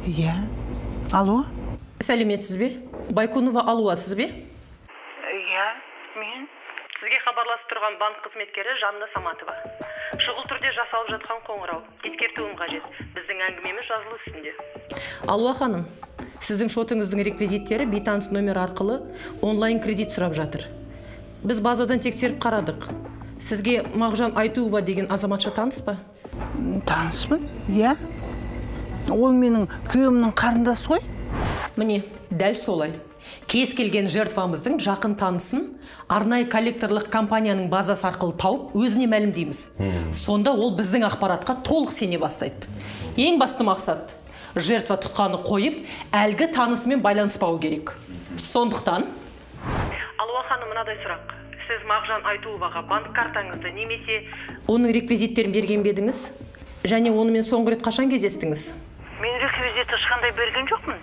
Иә. Алло? Сәлеметсіз бе? Байкунова Алуа сіз бе? Иә, мен. Сізге хабарласып тұрған банк қызметкері Жанна Саматова. Шұғыл түрде жасалып жатқан қоңырау. Ескертуім қажет. Біздің әңгімеміз жазылу үстінде. Алуа ханым, сіздің шотыңыздың реквизиттері бейтаныс номер арқылы онлайн кредит сұрап жатыр. Біз базадан тексеріп қарадық. Сізге Мағжан Айтуова деген азаматша таныс па? Таныспын, иә. Ол менің күйеуімнің қарындасы ғой. Міне, дәл солай. Кез келген жертвамыздың жақын танысын арнайы коллекторлық компанияның базасы арқылы тауып, өзіне мәлімдейміз. Сонда ол біздің ақпаратқа толық сене бастайды. Ең басты мақсат жертва тұтқаны қойып, әлгі танысымен байланыспау керек. Сондықтан Алуа ханым, мынадай сұрақ. Сіз Мағжан Айтуоваға банк картаңызды немесе оның реквизиттерін берген бедіңіз? Және онымен соңғы рет қашан кездестіңіз? Мен реквизит ешқандай берген жоқпын.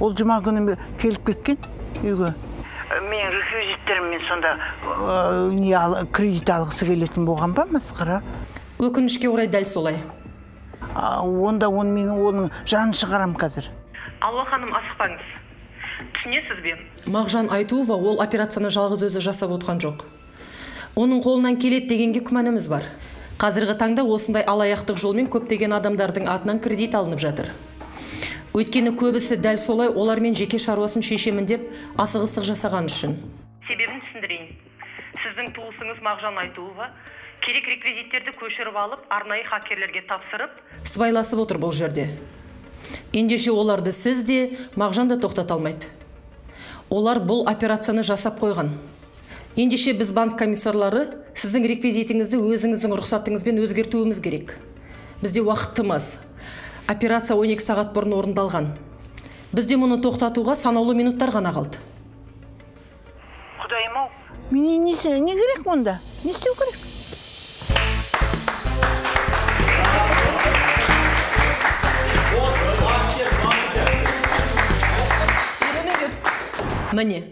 Ол жұма күні келіп кеткен үйге. Мен реквизиттеріммен сонда кредит алғысы келетін болған ба, масқара? Өкінішке орай дәл солай. Онда оның жанын шығарам қазір. Алуа ханым, асықпаңыз. Түсінесіз бе? Мағжан Айтуова ол операцияны жалғыз өзі жасап отқан жоқ. Оның қолынан келеді дегенге күмәніміз бар. Қазіргі таңда осындай алаяқтық жолмен көптеген адамдардың атынан кредит алынып жатыр. Өйткені көбісі дәл солай олармен жеке шаруасын шешемін деп асығыстық жасаған үшін. Себебін түсіндірейін. Сіздің туысыңыз Мағжан Айтуова керек реквизиттерді көшіріп алып, арнайы хакерлерге тапсырып, сыбайласып отыр бұл жерде. Ендеше оларды сіз де, Мағжан да тоқтата алмайды. Олар бұл операцияны жасап қойған. Ендеше біз банк комиссарлары сіздің реквизитіңізді өзіңіздің рұқсатыңызбен өзгертуіміз керек. Бізде уақыт тым аз. Операция 12 сағат бұрын орындалған. Бізде мұны тоқтатуға санаулы минуттар ғана қалды. Құдайым-ау, мене не керек онда? Не істеу керек? Міне,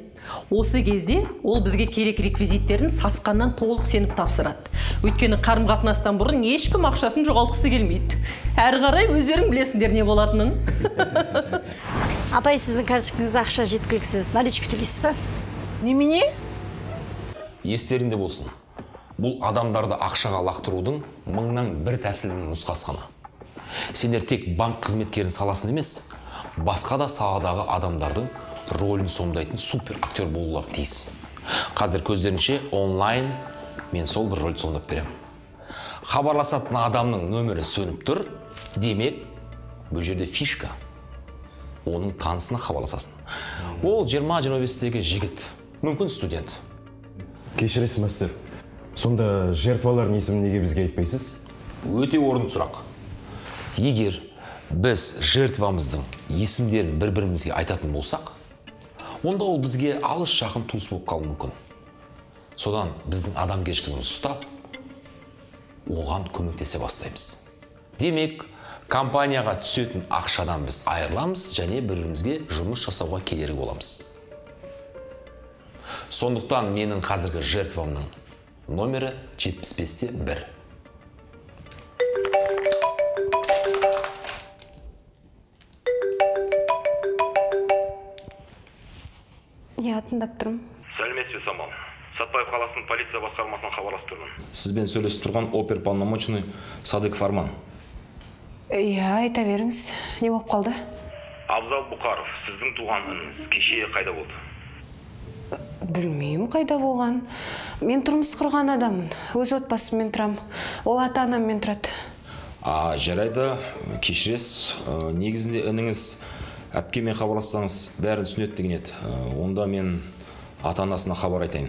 осы кезде ол бізге керек реквизиттерін сасқаннан толық сеніп тапсырады. Өйткені қарым-қатынастан бұрын ешкім ақшасын жоғалтқысы келмейді. Әрі қарай өздерің білесіңдер не болатынын. Апай, сіздің карточкаңызда ақша жеткіліксіз. Наличка төлейсіз ба? Немене? Естерінде болсын. Бұл адамдарды ақшаға лақтырудың мыңнан бір тәсілінің нұсқасы ғана. Сендер тек банк қызметкерін саласын емес, басқа да саладағы адамдардың рөлін сомдайтын супер актер болулар тиіс. Қазір көздерінше онлайн мен сол бір рөлді сомдап берем. Хабарласатын адамның нөмірі сөніп тұр, демек, бұл жерде фишка. Оның танысына хабарласасын. Ол 20-25-тегі жігіт, мүмкін студент. Кешіресіз, мастер. Сонда жертвалардың есімін неге бізге айтпайсыз? Өте орынды сұрақ. Егер біз жертвамыздың есімдерін бір-бірімізге айтатын болсақ, онда ол бізге алыс жақын туыс болып қалуы мүмкін. Содан біздің адамгершілігімізді ұстап, оған көмектесе бастаймыз. Демек, компанияға түсетін ақшадан біз айырыламыз және бір-бірімізге жұмыс жасауға кедергі боламыз. Сондықтан менің қазіргі жертвамның номері 75-те 1. Тыңдап тұрмын. Сәлеметсіз бе, Самал. Сатпаев қаласының полиция басқармасынан хабарласып тұрмын. Сізбен сөйлесіп тұрған оперуполномоченный Садык Фарман. Иә, айта беріңіз. Не болып қалды? Абзал Бұқаров, сіздің туған ініңіз кеше қайда болды? Білмеймін, қайда болған. Мен тұрмыс құрған адаммын. Өз отбасыммен тұрам. Ол ата-анаммен тұрады. Жарайды, кешіресіз. Негізінде ініңіз әпкемен хабарлассаңыз бәрін түсінеді деген еді. Онда мен ата-анасына хабар айтайын.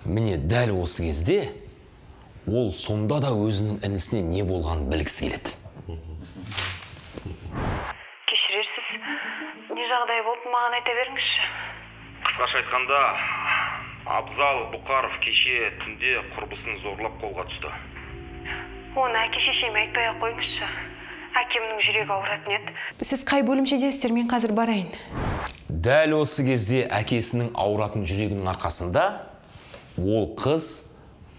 Міне дәл осы кезде ол сонда да өзінің інісіне не болған білгісі келеді. Кешірерсіз, не жағдай болды, маған айта беріңізші. Қысқаша айтқанда, Абзал Бұқаров кеше түнде құрбысын зорлап қолға түсті. Оны әке-шешеме айтпай ақ қойыңызшы. Әкемнің жүрегі ауыратын еді. Сіз қай бөлімшедесіздер, мен қазір барайын. Дәл осы кезде әкесінің ауыратын жүрегінің арқасында ол қыз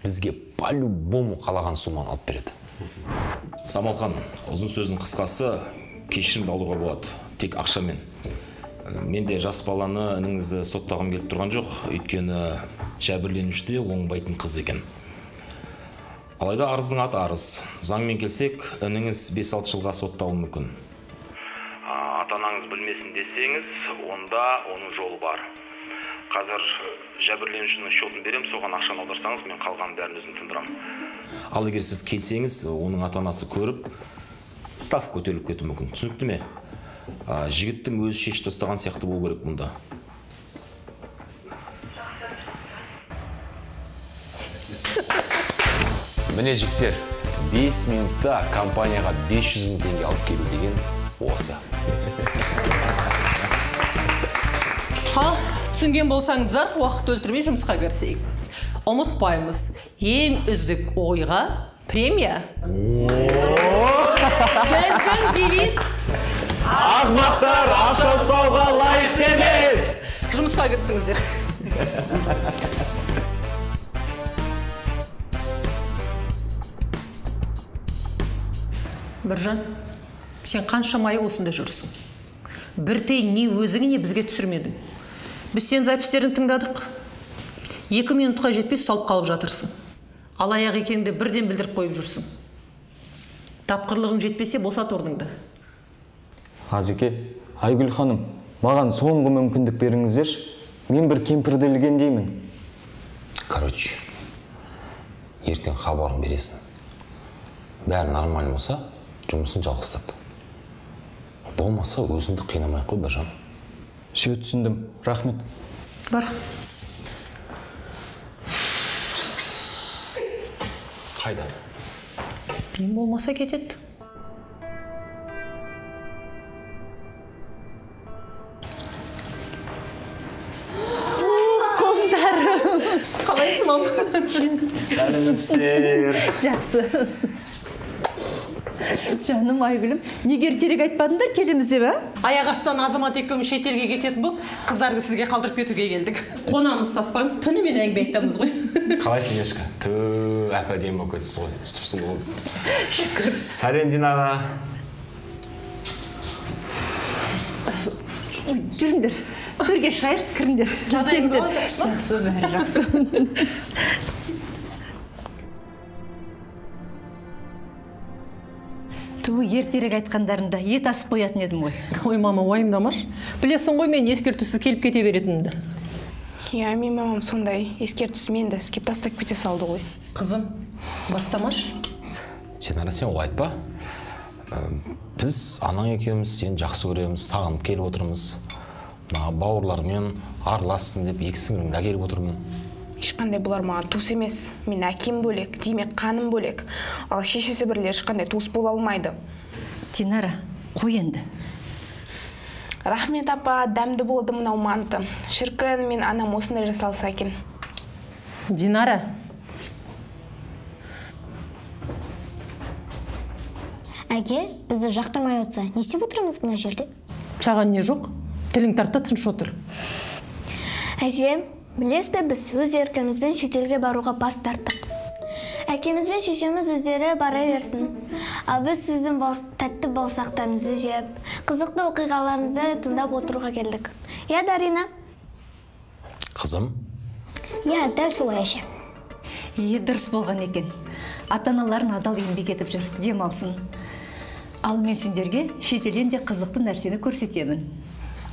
бізге по-любому қалаған сумманы алып береді. Самалхан, ұзын сөздің қысқасы, кешірімді алуға болады, тек ақшамен. Мен де жас баланы ініңізді соттағым келіп тұрған жоқ, өйткені жәбірленуші де оңбайтын қыз екен. Алайда арыздың аты арыз. Заңмен келсек, ініңіз 5-6 жылға сотталуы мүмкін. Ата-анаңыз білмесін десеңіз, онда оның жолы бар. Қазір жәбірленушінің шотын берем, соған ақшаны аударсаңыз, мен қалған бәрін өзім тындырам. Ал егер сіз келсеңіз, оның ата-анасы көріп, став көтеріліп кетуі мүмкін. Түсінікті ме? Жігіттің өзі шешіп тастаған сияқты болу керек мұнда. Міне жігіттер, 5 минутта компанияға 500 мың теңге алып келу деген осы. Түсінген болсаңыздар, уақыт өлтірмей жұмысқа кірісейік. Ұмытпаймыз, ең үздік ойға премия. Біздің девиз Ақмақтар ақша ұстауға лайықты емес. жұмысқа кірісіңіздер. Біржан, сен қаншама ай осында жүрсің? Бір тиын не өзіңе, не бізге түсірмедің. Біз сен запистерін тыңдадық. 2 минутқа жетпей ұсталып қалып жатырсың. Алаяқ екеніңді бірден білдіріп қойып жүрсің. Тапқырлығың жетпесе босат орныңды. Азеке, Айгүл ханым, маған соңғы мүмкіндік беріңіздер. Мен бір кемпірді ілгендеймін. Короче, ертең хабарын бересің. Бәрі нормаль болса, жұмысын жалғастырды. Болмаса өзіңді қинамай қой, Біржан. Сөйт түсіндім. Рахмет. Бар. Қайда? Ең болмаса кетеді. Қалайсың, мам? Сәлеметсіздер. Жақсы. Жаным Айгүлім, неге ертерек айтпадыңдар келеміз деп, Аяқ астынан азамат екеуміз шетелге кететін бұл, қыздарды сізге қалдырып кетуге келдік. Қонамыз саспаңыз, түнімен әңгіме айтамыз ғой. Қалайсың, Ешка? Әп-әдемі болып кетіпсіз ғой, сұп-сұлу болыпсың. Шүкір. Сәлем, Динара. жүріңдер. Төрге шайыр, кіріңдер. Жағдайыңыз қалай, жақсы ма? Жақсы, бәрі жақсы. Ту ертерек айтқандарында ет асып қоятын едім ғой. Ой, мама, уайымдамаш. Білесің ғой, мен ескертусіз келіп кете беретінімді. Иә, мен мамам сондай ескертусіз менді іске тастап кете салды ғой. Қызым, бастамаш. Динара, сен олай айтпа. Біз анаң екеуміз сені жақсы көреміз, сағынып келіп отырмыз. Бауырлармен аралассың деп екі сіңіліңді әкеліп отырмын. Ешқандай бұлар маған туыс емес. Мен әкем бөлек, демек қаным бөлек. Ал шешесі бірлер ешқандай туыс бола алмайды. Динара, қой енді. Рахмет апа, дәмді болды мынау манты. Шіркін, мен анам осындай жасалса екен. Динара. Әке, бізді жақтырмай отса, не істеп отырмыз мына жерде? Саған не жоқ? Тілің тартта тыныш отыр. Әже, білесіз бе, біз өз еркімізбен шетелге баруға бас тарттық. Әкеміз бен шешеміз өздері бара берсін. Ал біз сіздің тәтті бауырсақтарыңызды жеп, қызықты оқиғаларыңызды тыңдап отыруға келдік. Я, Дарина? Қызым? Я, дәл солай әже. Дұрыс болған екен. Ата-аналарын адал еңбек етіп жүр, дем алсын. Ал мен сендерге шетелден де қызықты нәрсені көрсетемін.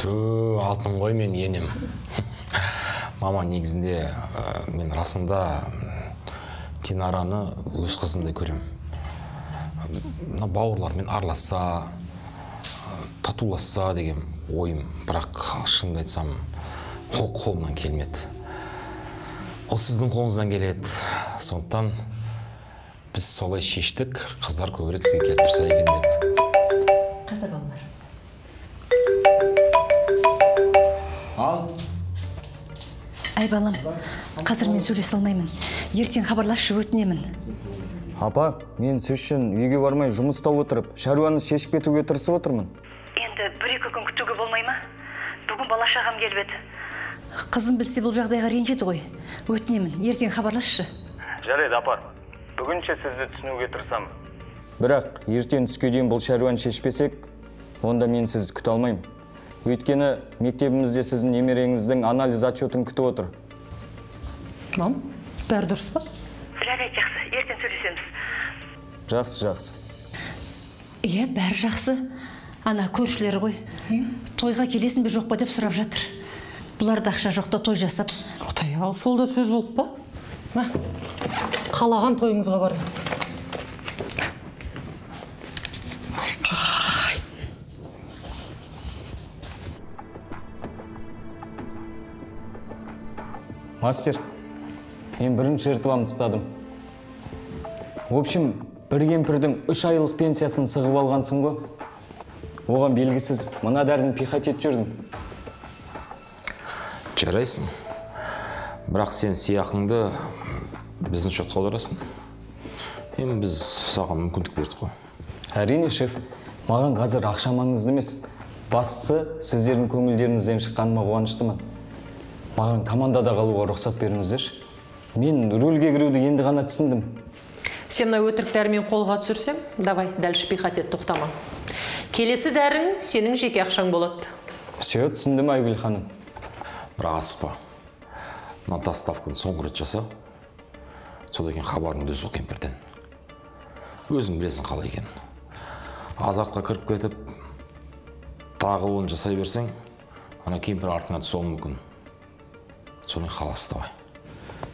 Алтын ғой мен енем. Мама, негізінде мен расында Динараны өз қызымдай көрем. Бауырлармен араласса, татуласса деген ойым, бірақ шынымды айтсам, ол қолымнан келмеді. Ол сіздің қолыңыздан келеді. Сондықтан біз солай шештік, қыздар көбірек сізге келіп тұрса екен деп. Қазір балалар. Ал? Ай балам, қазір мен сөйлесе алмаймын. Ертең хабарласшы өтінемін. Апа, мен сіз үшін үйге бармай жұмыста отырып, шаруаны шешіп кетуге тырысып отырмын. Енді 1-2 күн күтуге болмай ма? Бүгін бала шағам келіп еді. Қызым білсе бұл жағдайға ренжиді ғой. Өтінемін, ертең хабарласшы. Жарайды, апа. Бүгінше сізді түсінуге тырысамын. Бірақ ертең түске дейін бұл шаруаны шешпесек, онда мен сізді күте алмаймын. Өйткені мектебімізде сіздің немереңіздің анализ отчетін күтіп отыр. Мам, бәрі дұрыс па? Жарайды, жақсы. Ертең сөйлесеміз. Жақсы. Иә, бәрі жақсы. Ана көршілері ғой. Тойға келесің бе жоқ па деп сұрап жатыр. Бұларда ақша жоқта той жасап. Құдай, ал сол да сөз болып па? Ма, қалаған тойыңызға барыңыз. Мастер, мен бірінші жертвамды ұстадым. В общем, бір кемпірдің 3 айлық пенсиясын сығып алғансың ғой. Оған белгісіз мына дәріні пихать етіп жүрдім. Жарайсың. Бірақ сен сияқыңды біздің шотқа аударасың. Енді біз саған мүмкіндік бердік қой. Әрине, шеф, маған қазір ақша маңызды емес. Бастысы сіздердің көңілдеріңізден шыққаныма қуаныштымын. Маған командада қалуға рұқсат беріңіздерші. Мен рөлге кіруді енді ғана түсіндім. Сен мына өтірік дәрімен қолға түсірсең, давай, дәлше пихать ет, тоқтама. Келесі дәрің сенің жеке ақшаң болады. Все, түсіндім, Айгүл ханым. Бірақ асықпа. Мына доставканы соңғы рет жаса. Содан кейін хабарыңды үзу кемпірден. Өзің білесің қалай екенін. Азартқа кіріп кетіп, тағы оны жасай берсең, ана кемпір артына түсуі мүмкін. Соны қаласы давай.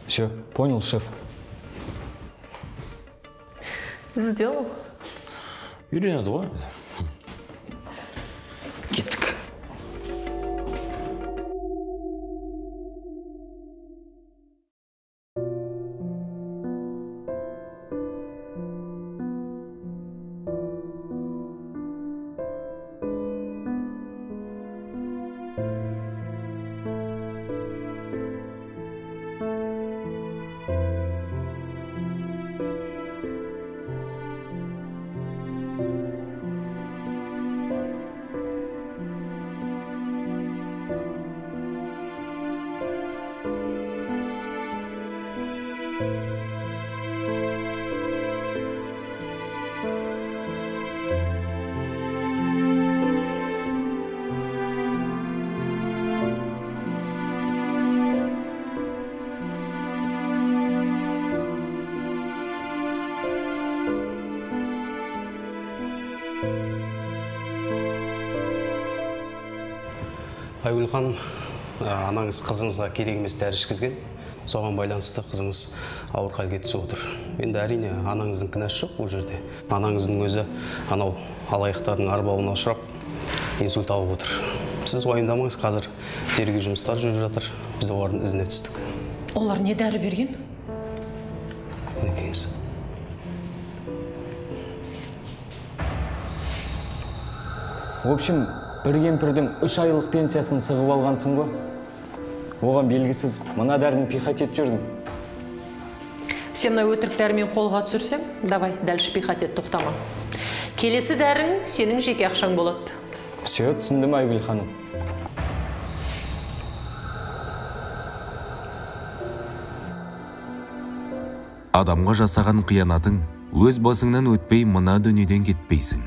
Все, понял, шеф. Сделал. Үйренеді ғой. Кеттік. Айгүл ханым, анаңыз қызыңызға керек емес дәрі ішкізген. Соған байланысты қызыңыз ауыр халге түсіп отыр. Енді әрине анаңыздың кінәсі жоқ бұл жерде. Анаңыздың өзі анау алаяқтардың арбауына ұшырап инсульт алып отыр. Сіз уайымдамаңыз, қазір тергеу жұмыстары жүріп жатыр. Біз олардың ізіне түстік. Олар не дәрі берген? Мінекейіңіз. В общем, бір кемпірдің 3 айлық пенсиясын сығып алғансың ғой. Оған белгісіз мына дәріні пихать етіп жүрдім. Сен мына өтірік дәрімен қолға түсірсең, давай, дәлше пихать ет, тоқтама. Келесі дәрің сенің жеке ақшаң болады. Все, түсіндім, Айгүл ханым. Адамға жасаған қиянатың өз басыңнан өтпей мына дүниеден кетпейсің.